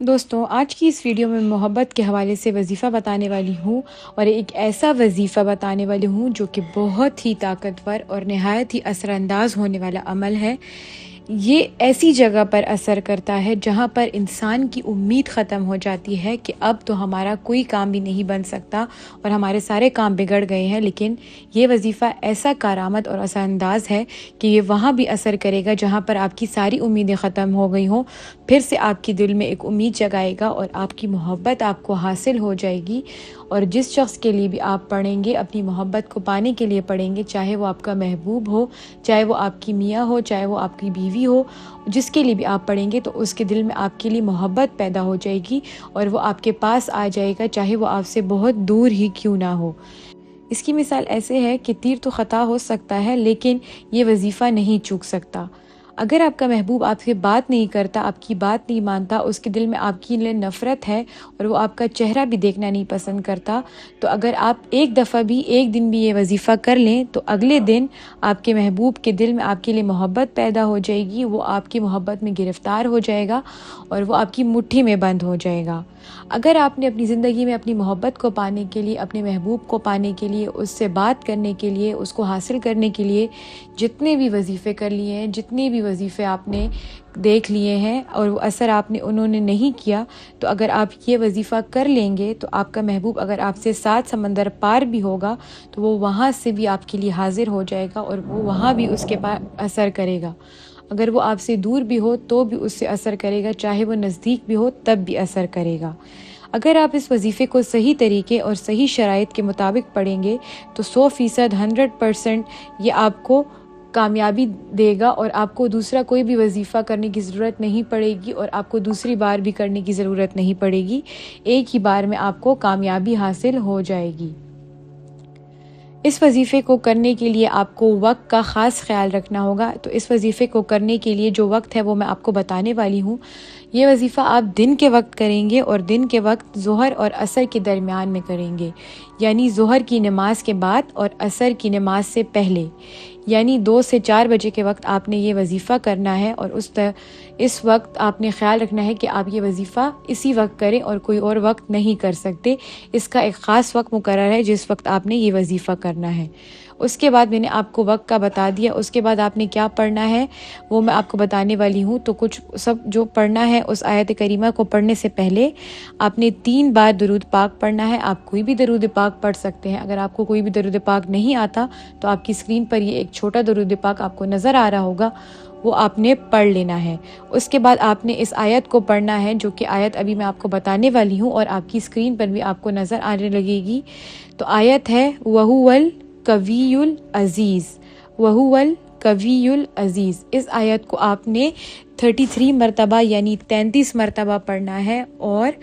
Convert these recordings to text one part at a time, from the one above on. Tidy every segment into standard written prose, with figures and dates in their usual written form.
दोस्तों, आज की इस वीडियो में मोहब्बत के हवाले से वज़ीफ़ा बताने वाली हूँ और एक ऐसा वज़ीफ़ा बताने वाली हूँ जो कि बहुत ही ताकतवर और नहायत ही असरअंदाज होने वाला अमल है। ये ऐसी जगह पर असर करता है जहाँ पर इंसान की उम्मीद ख़त्म हो जाती है कि अब तो हमारा कोई काम भी नहीं बन सकता और हमारे सारे काम बिगड़ गए हैं। लेकिन ये वज़ीफ़ा ऐसा कारामद और असरअंदाज है कि ये वहाँ भी असर करेगा जहाँ पर आपकी सारी उम्मीदें ख़त्म हो गई हों। फिर से आपके दिल में एक उम्मीद जगाएगा और आपकी मोहब्बत आपको हासिल हो जाएगी। और जिस शख्स के लिए भी आप पढ़ेंगे, अपनी मोहब्बत को पाने के लिए पढ़ेंगे, चाहे वो आपका महबूब हो, चाहे वो आपकी मियाँ हो, चाहे वो आपकी बीवी हो, जिसके लिए भी आप पढ़ेंगे तो उसके दिल में आपके लिए मोहब्बत पैदा हो जाएगी और वो आपके पास आ जाएगा, चाहे वो आपसे बहुत दूर ही क्यों ना हो। इसकी मिसाल ऐसे है कि तीर तो ख़ता हो सकता है लेकिन ये वज़ीफ़ा नहीं चूक सकता। अगर आपका महबूब आपसे बात नहीं करता, आपकी बात नहीं मानता, उसके दिल में आपके लिए नफ़रत है और वो आपका चेहरा भी देखना नहीं पसंद करता, तो अगर आप एक दफ़ा भी, एक दिन भी ये वज़ीफ़ा कर लें तो अगले दिन आपके महबूब के दिल में आपके लिए मोहब्बत पैदा हो जाएगी। वो आपकी मोहब्बत में गिरफ़्तार हो जाएगा और वो आपकी मुट्ठी में बंद हो जाएगा। अगर आपने अपनी ज़िंदगी में अपनी मोहब्बत को पाने के लिए, अपने महबूब को पाने के लिए, उससे बात करने के लिए, उसको हासिल करने के लिए जितने भी वज़ीफ़े कर लिए हैं, जितने भी वज़ीफ़े आपने देख लिए हैं और वो असर आपने उन्होंने नहीं किया, तो अगर आप ये वज़ीफ़ा कर लेंगे तो आपका महबूब अगर आपसे 7 समंदर पार भी होगा तो वो वहाँ से भी आपके लिए हाज़िर हो जाएगा और वो वहाँ भी उसके पास असर करेगा। अगर वो आपसे दूर भी हो तो भी उससे असर करेगा, चाहे वो नज़दीक भी हो तब भी असर करेगा। अगर आप इस वज़ीफ़े को सही तरीके और सही शराइत के मुताबिक पढ़ेंगे तो 100% 100% ये आपको कामयाबी देगा और आपको दूसरा कोई भी वज़ीफ़ा करने की ज़रूरत नहीं पड़ेगी और आपको दूसरी बार भी करने की ज़रूरत नहीं पड़ेगी। एक ही बार में आपको कामयाबी हासिल हो जाएगी। इस वज़ीफ़े को करने के लिए आपको वक़्त का ख़ास ख़्याल रखना होगा। तो इस वज़ीफ़े को करने के लिए जो वक़्त है वो मैं आपको बताने वाली हूँ। ये वज़ीफ़ा आप दिन के वक़्त करेंगे और दिन के वक़्त ज़ोहर और असर के दरमियान में करेंगे, यानी ज़ोहर की नमाज के बाद और असर की नमाज से पहले, यानी 2 से 4 बजे के वक़्त आपने ये वज़ीफ़ा करना है। और इस वक्त आपने ख़्याल रखना है कि आप ये वज़ीफ़ा इसी वक्त करें और कोई और वक्त नहीं कर सकते। इसका एक ख़ास वक्त मुकर्रर है जिस वक्त आपने ये वज़ीफ़ा करना है। उसके बाद मैंने आपको वक्त का बता दिया, उसके बाद आपने क्या पढ़ना है वो मैं आपको बताने वाली हूँ। तो कुछ सब जो पढ़ना है, उस आयत करीमा को पढ़ने से पहले आपने 3 बार दरूद पाक पढ़ना है। आप कोई भी दरूद पाक पढ़ सकते हैं। अगर आपको कोई भी दरूद पाक नहीं आता तो आपकी स्क्रीन पर ये एक छोटा दरूद पाक आपको नज़र आ रहा होगा, वो आपने पढ़ लेना है। उसके बाद आपने इस आयत को पढ़ना है, जो कि आयत अभी मैं आपको बताने वाली हूँ और आपकी स्क्रीन पर भी आपको नज़र आने लगेगी। तो आयत है वहुवल कवियुल अज़ीज़, वहुवल कवियुल अज़ीज़। इस आयत को आपने 33 मरतबा यानी 33 मरतबा पढ़ना है और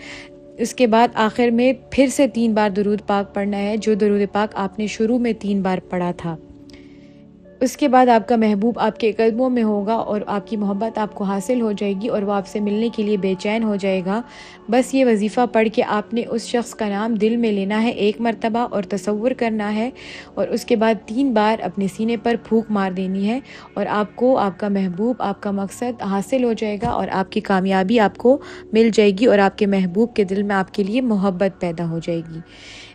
इसके बाद आखिर में फिर से 3 बार दरूद पाक पढ़ना है, जो दरूद पाक आपने शुरू में 3 बार पढ़ा था। उसके बाद आपका महबूब आपके कदमों में होगा और आपकी मोहब्बत आपको हासिल हो जाएगी और वो आपसे मिलने के लिए बेचैन हो जाएगा। बस ये वज़ीफ़ा पढ़ के आपने उस शख्स का नाम दिल में लेना है 1 मरतबा और तसव्वुर करना है और उसके बाद 3 बार अपने सीने पर फूंक मार देनी है और आपको आपका महबूब, आपका मकसद हासिल हो जाएगा और आपकी कामयाबी आपको मिल जाएगी और आपके महबूब के दिल में आपके लिए मोहब्बत पैदा हो जाएगी।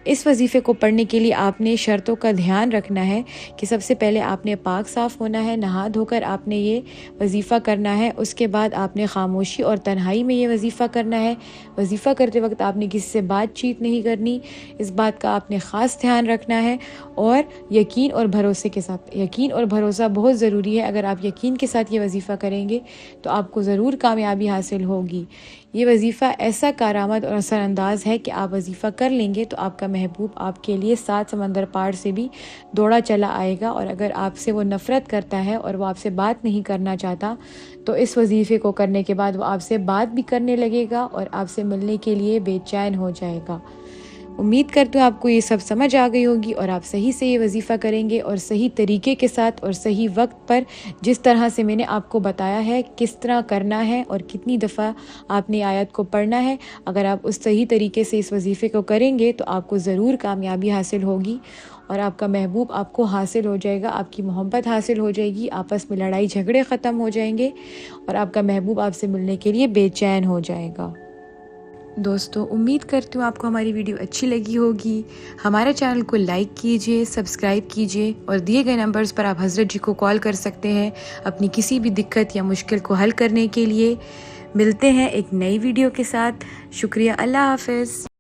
इस वज़ीफ़े को पढ़ने के लिए आपने शर्तों का ध्यान रखना है कि सबसे पहले आपने पाक साफ़ होना है, नहा धोकर आपने ये वज़ीफ़ा करना है। उसके बाद आपने ख़ामोशी और तन्हाई में ये वज़ीफ़ा करना है। वज़ीफ़ा करते वक्त आपने किसी से बातचीत नहीं करनी, इस बात का आपने ख़ास ध्यान रखना है। और यकीन और भरोसे के साथ, यकीन और भरोसा बहुत ज़रूरी है। अगर आप यकीन के साथ ये वज़ीफ़ा करेंगे तो आपको ज़रूर कामयाबी हासिल होगी। ये वज़ीफ़ा ऐसा कारामद और असरअंदाज है कि आप वज़ीफ़ा कर लेंगे तो आपका महबूब आपके लिए 7 समंदर पार से भी दौड़ा चला आएगा। और अगर आपसे वो नफ़रत करता है और वो आपसे बात नहीं करना चाहता तो इस वज़ीफ़े को करने के बाद वो आपसे बात भी करने लगेगा और आपसे मिलने के लिए बेचैन हो जाएगा। उम्मीद करती हूँ आपको ये सब समझ आ गई होगी और आप सही से ये वज़ीफ़ा करेंगे और सही तरीके के साथ और सही वक्त पर, जिस तरह से मैंने आपको बताया है किस तरह करना है और कितनी दफ़ा आपने आयत को पढ़ना है। अगर आप उस सही तरीके से इस वज़ीफ़े को करेंगे तो आपको ज़रूर कामयाबी हासिल होगी और आपका महबूब आपको हासिल हो जाएगा, आपकी मोहब्बत हासिल हो जाएगी, आपस में लड़ाई झगड़े ख़त्म हो जाएंगे और आपका महबूब आपसे मिलने के लिए बेचैन हो जाएगा। दोस्तों उम्मीद करती हूँ आपको हमारी वीडियो अच्छी लगी होगी। हमारे चैनल को लाइक कीजिए, सब्सक्राइब कीजिए और दिए गए नंबर्स पर आप हज़रत जी को कॉल कर सकते हैं अपनी किसी भी दिक्कत या मुश्किल को हल करने के लिए। मिलते हैं एक नई वीडियो के साथ। शुक्रिया, अल्लाह हाफ़िज़।